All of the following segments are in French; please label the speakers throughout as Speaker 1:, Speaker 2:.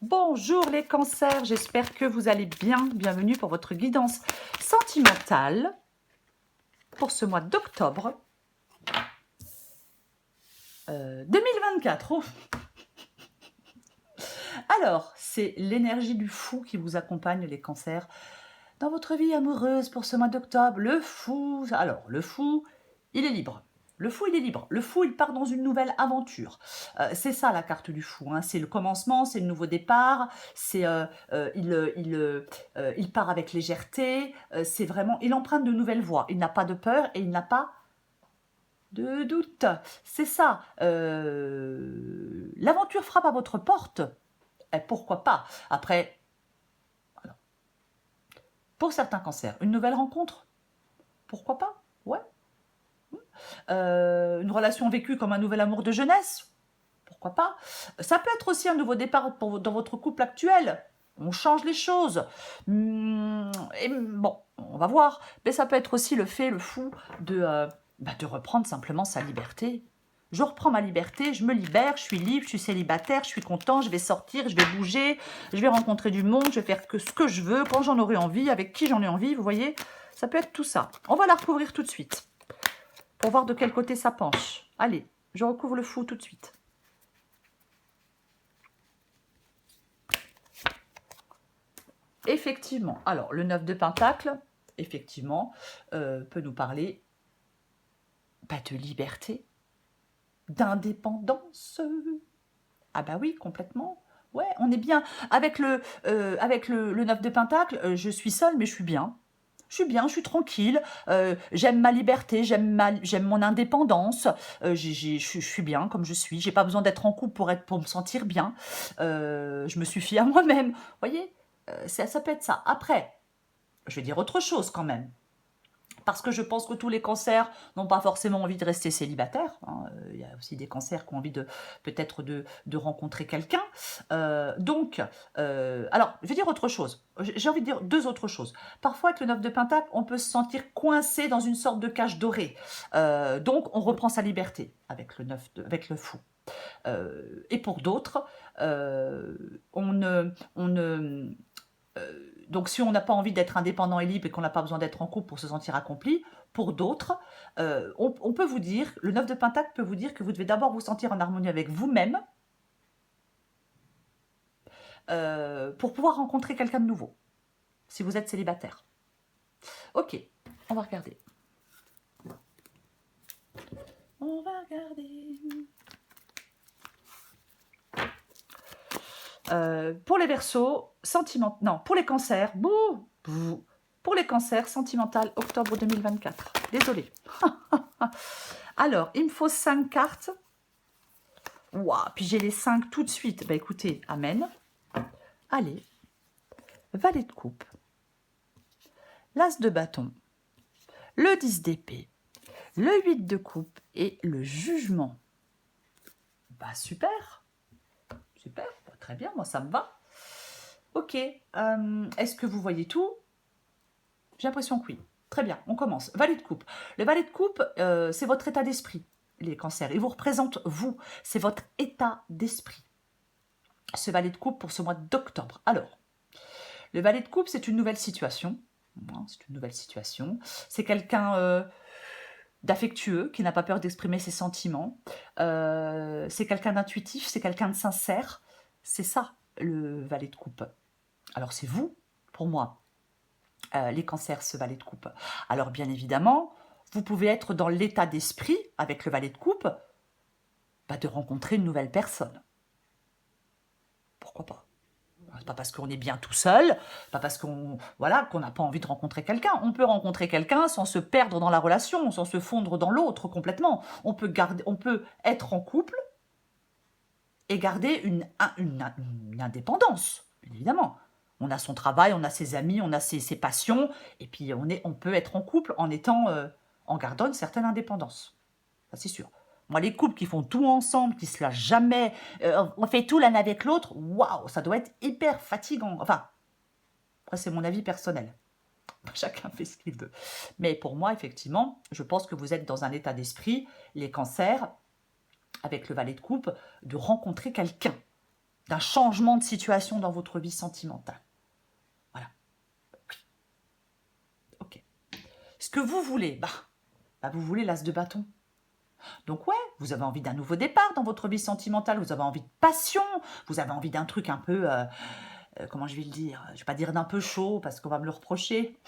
Speaker 1: Bonjour les cancers, j'espère que vous allez bien. Bienvenue pour votre guidance sentimentale pour ce mois d'octobre 2024. Oh. Alors, c'est l'énergie du fou qui vous accompagne les cancers dans votre vie amoureuse pour ce mois d'octobre. Le fou, alors le fou, il est libre. Le fou, il est libre. Le fou, il part dans une nouvelle aventure. C'est ça la carte du fou. Hein. C'est le commencement, c'est le nouveau départ. C'est il part avec légèreté. C'est vraiment, il emprunte de nouvelles voies. Il n'a pas de peur et il n'a pas de doute. C'est ça. L'aventure frappe à votre porte. Et pourquoi pas? Après, voilà. Pour certains cancers, une nouvelle rencontre. Pourquoi pas? Ouais. Une relation vécue comme un nouvel amour de jeunesse, pourquoi pas. Ça peut être aussi un nouveau départ dans votre couple actuel. On change les choses. Et bon, on va voir. Mais ça peut être aussi le fou, de reprendre simplement sa liberté. Je reprends ma liberté, je me libère, je suis libre, je suis célibataire, je suis content, je vais sortir, je vais bouger, je vais rencontrer du monde, je vais faire ce que je veux, quand j'en aurai envie, avec qui j'en ai envie, vous voyez. Ça peut être tout ça. On va la recouvrir tout de suite pour voir de quel côté ça penche. Allez, je recouvre le fou tout de suite. Effectivement, alors le 9 de Pentacle, effectivement, peut nous parler de liberté, d'indépendance. Ah bah oui, complètement. Ouais, on est bien. Avec le 9 de Pentacle, je suis seule, mais je suis bien. Je suis bien, je suis tranquille, j'aime ma liberté, j'aime mon indépendance, je suis bien comme je suis, j'ai pas besoin d'être en couple pour me sentir bien, je me suffis à moi-même, vous voyez, ça peut être ça. Après, je vais dire autre chose quand même, parce que je pense que tous les cancers n'ont pas forcément envie de rester célibataires. Hein. Il y a aussi des cancers qui ont envie peut-être de rencontrer quelqu'un. Alors, je vais dire autre chose. J'ai envie de dire deux autres choses. Parfois, avec le 9 de Pentacle, on peut se sentir coincé dans une sorte de cage dorée. Donc, on reprend sa liberté avec avec le fou. Et pour d'autres, donc si on n'a pas envie d'être indépendant et libre et qu'on n'a pas besoin d'être en couple pour se sentir accompli, pour d'autres, on peut vous dire, le 9 de Pentacle peut vous dire que vous devez d'abord vous sentir en harmonie avec vous-même pour pouvoir rencontrer quelqu'un de nouveau, si vous êtes célibataire. Ok, on va regarder. On va regarder. Pour les Verseaux, non, pour les cancers, pour les cancers, sentimental, octobre 2024. Désolée. Alors, il me faut 5 cartes. Waouh, puis j'ai les 5 tout de suite. Bah écoutez, amen. Allez, valet de coupe, l'as de bâton, le 10 d'épée, le 8 de coupe et le jugement. Bah super. Super, très bien, moi ça me va. Ok, est-ce que vous voyez tout? J'ai l'impression que oui. Très bien, on commence. Valet de coupe. Le valet de coupe, c'est votre état d'esprit, les cancers. Il vous représente vous. C'est votre état d'esprit. Ce valet de coupe pour ce mois d'octobre. Alors, le valet de coupe, c'est une nouvelle situation. C'est une nouvelle situation. C'est quelqu'un d'affectueux, qui n'a pas peur d'exprimer ses sentiments. C'est quelqu'un d'intuitif, c'est quelqu'un de sincère. C'est ça, le valet de coupe. Alors, c'est vous, pour moi. Les cancers, ce valet de coupe. Alors bien évidemment, vous pouvez être dans l'état d'esprit, avec le valet de coupe, de rencontrer une nouvelle personne. Pourquoi pas? C'est pas parce qu'on est bien tout seul, pas parce qu'on n'a pas envie de rencontrer quelqu'un. On peut rencontrer quelqu'un sans se perdre dans la relation, sans se fondre dans l'autre complètement. On peut être en couple et garder une indépendance, bien évidemment. On a son travail, on a ses amis, on a ses passions, et puis on peut être en couple en gardant une certaine indépendance. Ça, c'est sûr. Moi, les couples qui font tout ensemble, qui se lâchent jamais, on fait tout l'un avec l'autre, waouh, ça doit être hyper fatigant. Enfin, après, c'est mon avis personnel. Chacun fait ce qu'il veut. Mais pour moi, effectivement, je pense que vous êtes dans un état d'esprit, les cancers, avec le valet de coupe, de rencontrer quelqu'un. d'un changement de situation dans votre vie sentimentale. Voilà. Oui. Ok. Ce que vous voulez, vous voulez l'as de bâton. Donc ouais, vous avez envie d'un nouveau départ dans votre vie sentimentale, vous avez envie de passion, vous avez envie d'un truc un peu, comment je vais le dire, je vais pas dire d'un peu chaud parce qu'on va me le reprocher,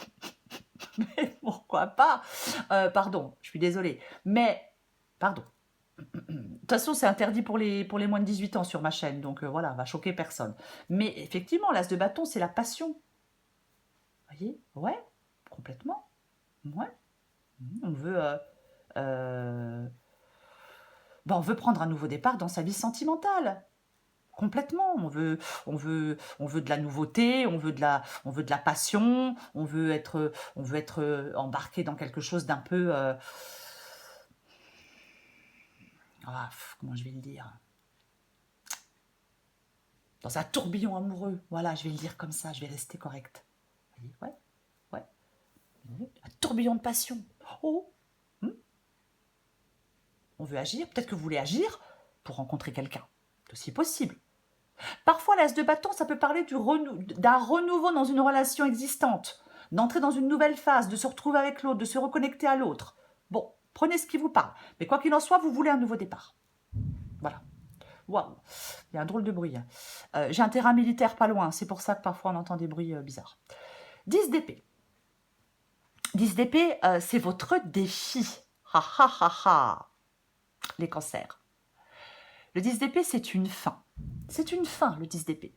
Speaker 1: mais pourquoi pas, pardon, je suis désolée, mais, pardon, de toute façon c'est interdit pour les moins de 18 ans sur ma chaîne, donc voilà, va choquer personne. Mais effectivement, l'as de bâton, c'est la passion. Vous voyez? Ouais, complètement, ouais. On veut... on veut prendre un nouveau départ dans sa vie sentimentale. Complètement. On veut de la nouveauté, on veut de la passion, on veut être embarqué dans quelque chose d'un peu... comment je vais le dire? Dans un tourbillon amoureux. Voilà, je vais le dire comme ça, je vais rester correcte. Vous voyez? Ouais. Un tourbillon de passion. Oh. On veut agir. Peut-être que vous voulez agir pour rencontrer quelqu'un. C'est aussi possible. Parfois, l'as de bâton, ça peut parler d'un renouveau dans une relation existante, d'entrer dans une nouvelle phase, de se retrouver avec l'autre, de se reconnecter à l'autre. Bon, prenez ce qui vous parle. Mais quoi qu'il en soit, vous voulez un nouveau départ. Voilà. Waouh, il y a un drôle de bruit. J'ai un terrain militaire pas loin, c'est pour ça que parfois on entend des bruits bizarres. 10 d'épée. 10 d'épée, c'est votre défi. Ha ha ha ha. Les cancers. Le 10 d'épée, c'est une fin. C'est une fin, le 10 d'épée.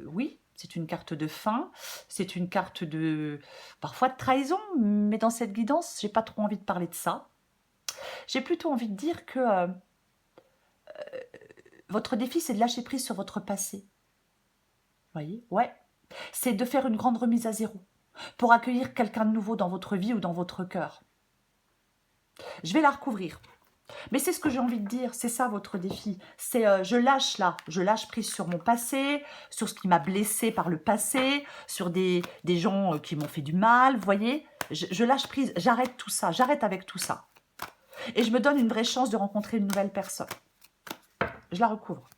Speaker 1: Oui, c'est une carte de fin. C'est une carte de... parfois de trahison, mais dans cette guidance, j'ai pas trop envie de parler de ça. J'ai plutôt envie de dire que votre défi, c'est de lâcher prise sur votre passé. Vous voyez? Ouais. C'est de faire une grande remise à zéro pour accueillir quelqu'un de nouveau dans votre vie ou dans votre cœur. Je vais la recouvrir. Mais c'est ce que j'ai envie de dire, c'est ça votre défi. C'est je lâche prise sur mon passé, sur ce qui m'a blessé par le passé, sur des gens qui m'ont fait du mal, vous voyez. Je lâche prise, j'arrête tout ça, j'arrête avec tout ça. Et je me donne une vraie chance de rencontrer une nouvelle personne. Je la recouvre.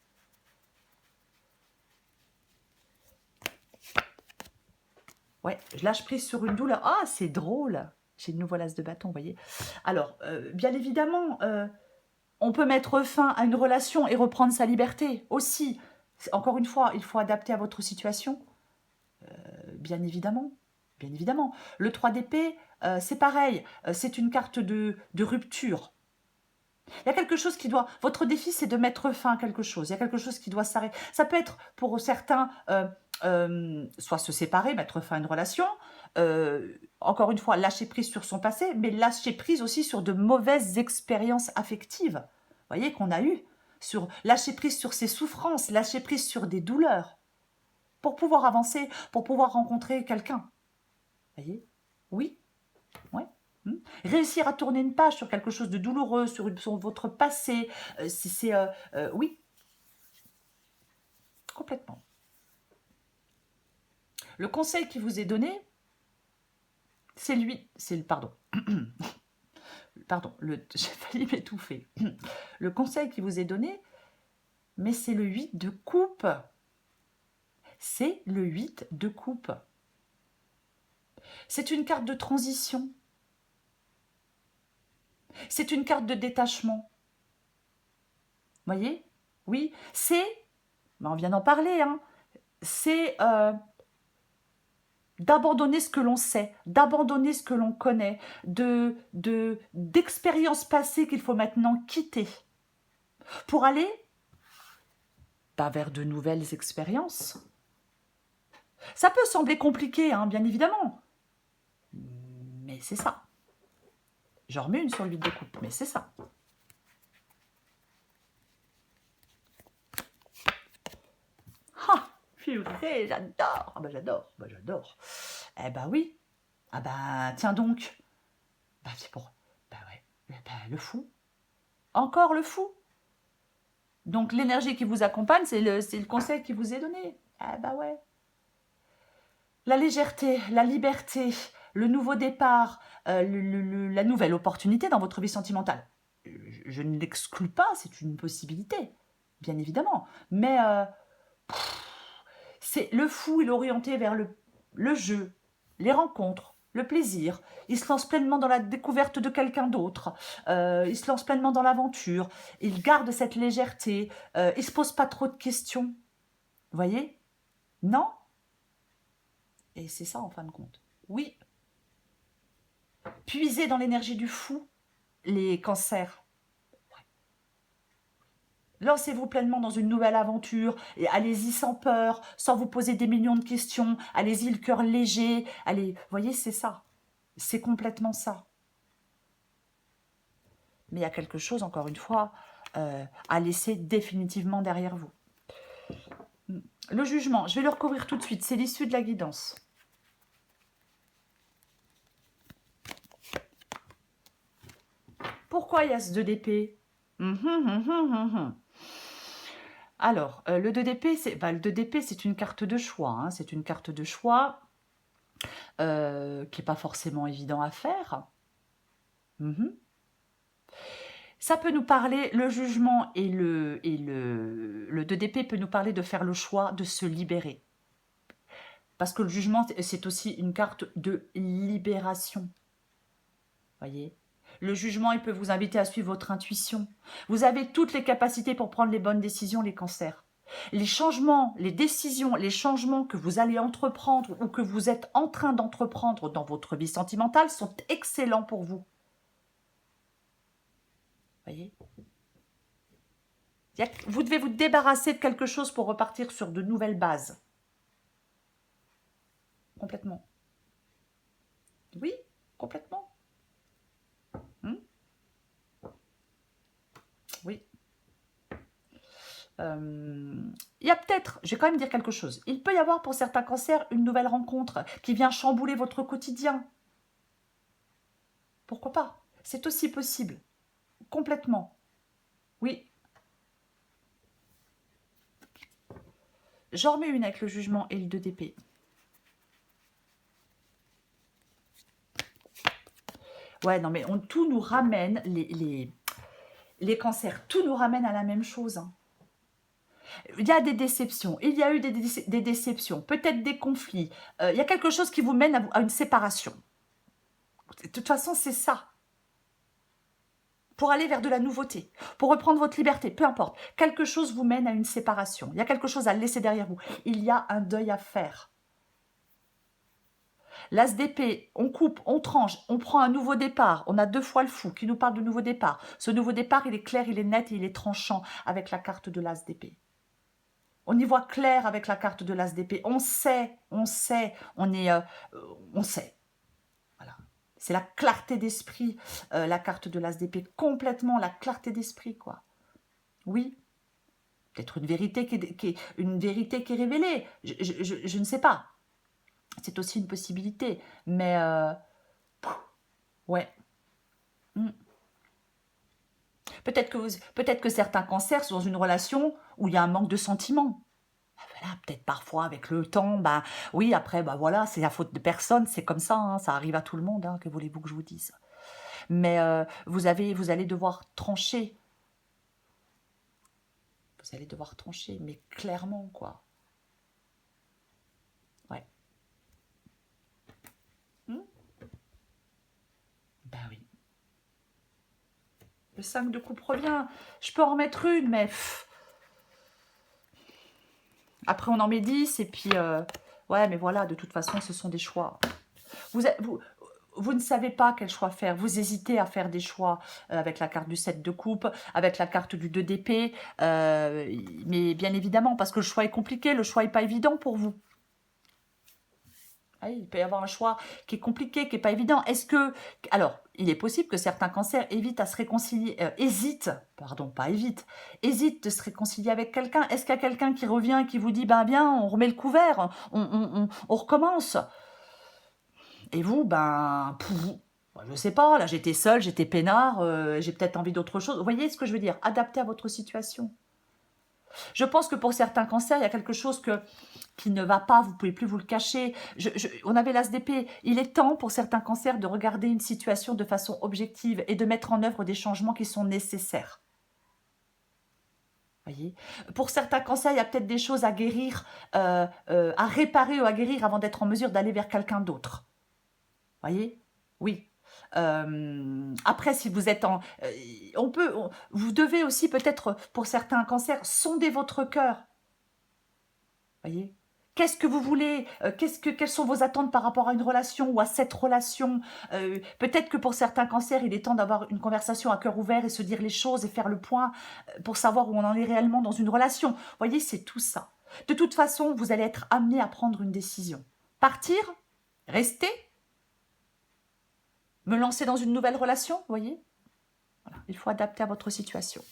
Speaker 1: Ouais, je lâche prise sur une douleur. Ah, c'est drôle. J'ai une nouvelle as de bâton, vous voyez. Alors, bien évidemment... on peut mettre fin à une relation et reprendre sa liberté aussi. Encore une fois, il faut adapter à votre situation. Bien évidemment. Bien évidemment. Le 3 d'épée, c'est pareil. C'est une carte de rupture. Il y a quelque chose qui doit... Votre défi, c'est de mettre fin à quelque chose. Il y a quelque chose qui doit s'arrêter. Ça peut être, pour certains, soit se séparer, mettre fin à une relation. Encore une fois, lâcher prise sur son passé, mais lâcher prise aussi sur de mauvaises expériences affectives. Vous voyez, qu'on a eues. Lâcher prise sur ses souffrances, lâcher prise sur des douleurs. Pour pouvoir avancer, pour pouvoir rencontrer quelqu'un. Vous voyez? Oui. Ouais. Réussir à tourner une page sur quelque chose de douloureux, sur votre passé, oui, complètement. Le conseil qui vous est donné, j'ai failli m'étouffer. Le conseil qui vous est donné, mais c'est le 8 de coupe. C'est le 8 de coupe. C'est une carte de transition. C'est une carte de détachement. Vous voyez? Oui, on vient d'en parler, hein, c'est d'abandonner ce que l'on sait, d'abandonner ce que l'on connaît, d'expériences passées qu'il faut maintenant quitter pour aller vers de nouvelles expériences. Ça peut sembler compliqué, hein, bien évidemment, mais c'est ça. Je remets une sur le 8 de coupe, mais c'est ça. Ah, purée, j'adore. Ah bah j'adore. Eh bah oui. Ah bah tiens donc. Bah c'est pour... Bah ouais. Le fou. Encore le fou. Donc l'énergie qui vous accompagne, c'est le conseil qui vous est donné. Ah bah ouais. La légèreté, la liberté, le nouveau départ, la nouvelle opportunité dans votre vie sentimentale. Je ne l'exclus pas, c'est une possibilité. bien évidemment. Mais c'est le fou, il est orienté vers le jeu, les rencontres, le plaisir. Il se lance pleinement dans la découverte de quelqu'un d'autre. Il se lance pleinement dans l'aventure. Il garde cette légèreté. Il se pose pas trop de questions. Vous voyez? Non? Et c'est ça en fin de compte. Oui. Puisez dans l'énergie du fou, les cancers. Lancez-vous pleinement dans une nouvelle aventure et allez-y sans peur, sans vous poser des millions de questions. Allez-y le cœur léger. Allez, vous voyez, c'est ça. C'est complètement ça. Mais il y a quelque chose, encore une fois, à laisser définitivement derrière vous. Le jugement, je vais le recouvrir tout de suite. C'est l'issue de la guidance. Pourquoi il y a ce 2 d'épée? Alors, le 2 d'épée, c'est une carte de choix. Hein, c'est une carte de choix qui n'est pas forcément évident à faire. Ça peut nous parler, le jugement et le 2 d'épée peut nous parler de faire le choix de se libérer. Parce que le jugement, c'est aussi une carte de libération. Voyez ? Le jugement, il peut vous inviter à suivre votre intuition. Vous avez toutes les capacités pour prendre les bonnes décisions, les cancers. Les changements, les décisions, les changements que vous allez entreprendre ou que vous êtes en train d'entreprendre dans votre vie sentimentale sont excellents pour vous. Voyez ? Vous devez vous débarrasser de quelque chose pour repartir sur de nouvelles bases. Complètement. Oui, complètement. Oui. Il y a peut-être, je vais quand même dire quelque chose, il peut y avoir pour certains cancers une nouvelle rencontre qui vient chambouler votre quotidien. Pourquoi pas? C'est aussi possible. Complètement. Oui. J'en remets une avec le jugement et le 2 d'épée. Ouais, non, mais tout nous ramène, les cancers, tout nous ramène à la même chose. Hein. Il y a des déceptions, il y a eu des déceptions, peut-être des conflits. Il y a quelque chose qui vous mène à une séparation. De toute façon, c'est ça. Pour aller vers de la nouveauté, pour reprendre votre liberté, peu importe. Quelque chose vous mène à une séparation. Il y a quelque chose à laisser derrière vous. Il y a un deuil à faire. L'as d'épée, on coupe, on tranche, on prend un nouveau départ. On a 2 fois le fou qui nous parle de nouveau départ. Ce nouveau départ, il est clair, il est net et il est tranchant avec la carte de l'as d'épée. On y voit clair avec la carte de l'as d'épée. On sait, on sait. Voilà. C'est la clarté d'esprit, la carte de l'as d'épée. Complètement la clarté d'esprit, quoi. Oui. Peut-être une vérité une vérité qui est révélée. Je ne sais pas. C'est aussi une possibilité. Mais, ouais. Peut-être que certains cancers sont dans une relation où il y a un manque de sentiments. Voilà, peut-être parfois avec le temps, bah oui, après, bah voilà, c'est la faute de personne, c'est comme ça, hein, ça arrive à tout le monde, hein, que voulez-vous que je vous dise. Mais vous allez devoir trancher. Vous allez devoir trancher, mais clairement, quoi. Ouais. Ben oui. Le 5 de coupe revient. Je peux en remettre une, mais... Après, on en met 10, et puis... ouais, mais voilà, de toute façon, ce sont des choix. Vous ne savez pas quel choix faire. Vous hésitez à faire des choix avec la carte du 7 de coupe, avec la carte du 2 d'épée. Mais bien évidemment, parce que le choix est compliqué, le choix n'est pas évident pour vous. Ah, il peut y avoir un choix qui est compliqué, qui n'est pas évident. Est-ce que... Alors, il est possible que certains cancers hésitent de se réconcilier avec quelqu'un. Est-ce qu'il y a quelqu'un qui revient et qui vous dit, ben viens, on remet le couvert, on recommence. Et vous, ben, je sais pas, là j'étais seule, j'étais peinard, j'ai peut-être envie d'autre chose. Vous voyez ce que je veux dire? Adapté à votre situation. Je pense que pour certains cancers, il y a quelque chose qui ne va pas, vous ne pouvez plus vous le cacher. On avait l'as d'épée. Il est temps pour certains cancers de regarder une situation de façon objective et de mettre en œuvre des changements qui sont nécessaires. Voyez, pour certains cancers, il y a peut-être des choses à guérir, à réparer ou à guérir avant d'être en mesure d'aller vers quelqu'un d'autre. Voyez, oui. Après, si vous êtes en... vous devez aussi peut-être, pour certains cancers, sonder votre cœur. Voyez, qu'est-ce que vous voulez, quelles sont vos attentes par rapport à une relation ou à cette relation. Peut-être que pour certains cancers, il est temps d'avoir une conversation à cœur ouvert et se dire les choses et faire le point pour savoir où on en est réellement dans une relation. Voyez, c'est tout ça. De toute façon, vous allez être amené à prendre une décision. Partir, rester, me lancer dans une nouvelle relation, vous voyez. Voilà, il faut adapter à votre situation.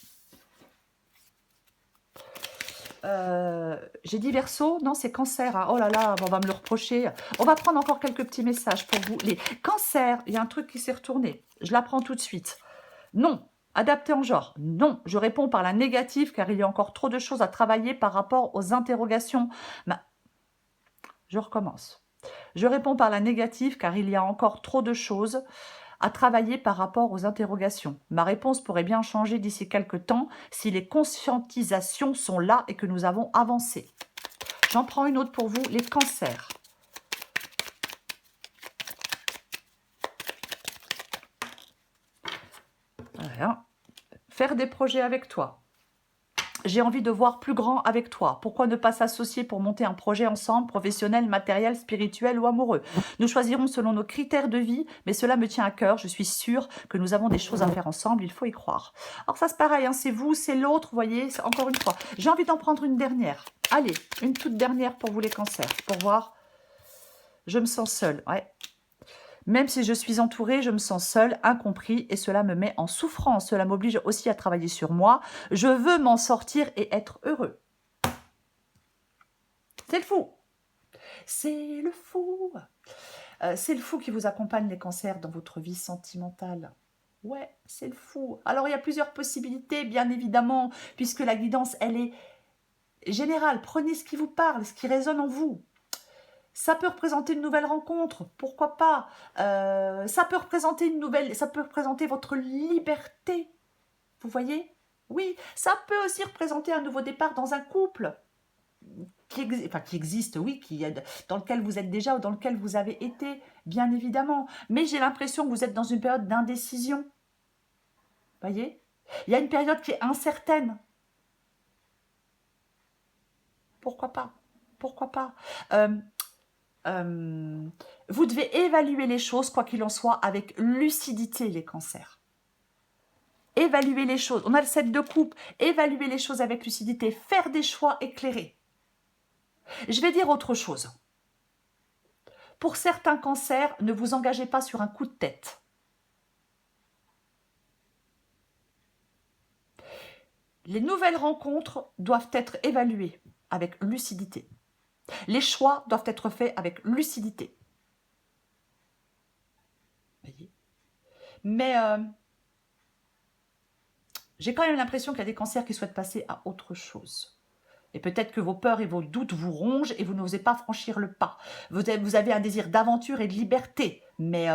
Speaker 1: J'ai dit Verseau, non c'est Cancer, hein. Oh là là, on va me le reprocher. On va prendre encore quelques petits messages pour vous. Les cancers, il y a un truc qui s'est retourné, je l'apprends tout de suite. Non, adapté en genre, non, je réponds par la négative car il y a encore trop de choses à travailler par rapport aux interrogations. Je recommence. Je réponds par la négative car il y a encore trop de choses à travailler par rapport aux interrogations. Ma réponse pourrait bien changer d'ici quelques temps si les conscientisations sont là et que nous avons avancé. J'en prends une autre pour vous, les cancers. Voilà. Faire des projets avec toi. J'ai envie de voir plus grand avec toi. Pourquoi ne pas s'associer pour monter un projet ensemble, professionnel, matériel, spirituel ou amoureux? Nous choisirons selon nos critères de vie, mais cela me tient à cœur. Je suis sûre que nous avons des choses à faire ensemble, il faut y croire. Alors ça c'est pareil, hein, c'est vous, c'est l'autre, vous voyez, encore une fois. J'ai envie d'en prendre une dernière. Allez, une toute dernière pour vous les cancers, pour voir. Je me sens seule, ouais. Même si je suis entourée, je me sens seule, incompris et cela me met en souffrance. Cela m'oblige aussi à travailler sur moi. Je veux m'en sortir et être heureux. C'est le fou. C'est le fou. C'est le fou qui vous accompagne les cancers dans votre vie sentimentale. Ouais, c'est le fou. Alors, il y a plusieurs possibilités, bien évidemment, puisque la guidance, elle est générale. Prenez ce qui vous parle, ce qui résonne en vous. Ça peut représenter une nouvelle rencontre, pourquoi pas. Ça peut représenter ça peut représenter votre liberté. Vous voyez? Oui, ça peut aussi représenter un nouveau départ dans un couple qui existe, oui, dans lequel vous êtes déjà ou dans lequel vous avez été, bien évidemment. Mais j'ai l'impression que vous êtes dans une période d'indécision. Voyez? Il y a une période qui est incertaine. Pourquoi pas? Pourquoi pas? Vous devez évaluer les choses, quoi qu'il en soit, avec lucidité, les cancers. Évaluer les choses. On a le 7 de coupe. Évaluer les choses avec lucidité. Faire des choix éclairés. Je vais dire autre chose. Pour certains cancers, ne vous engagez pas sur un coup de tête. Les nouvelles rencontres doivent être évaluées avec lucidité. Les choix doivent être faits avec lucidité. Voyez. Mais j'ai quand même l'impression qu'il y a des cancers qui souhaitent passer à autre chose. Et peut-être que vos peurs et vos doutes vous rongent et vous n'osez pas franchir le pas. Vous avez un désir d'aventure et de liberté, mais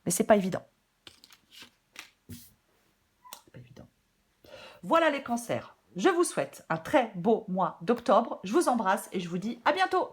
Speaker 1: c'est pas évident. C'est pas évident. Voilà les cancers. Je vous souhaite un très beau mois d'octobre. Je vous embrasse et je vous dis à bientôt.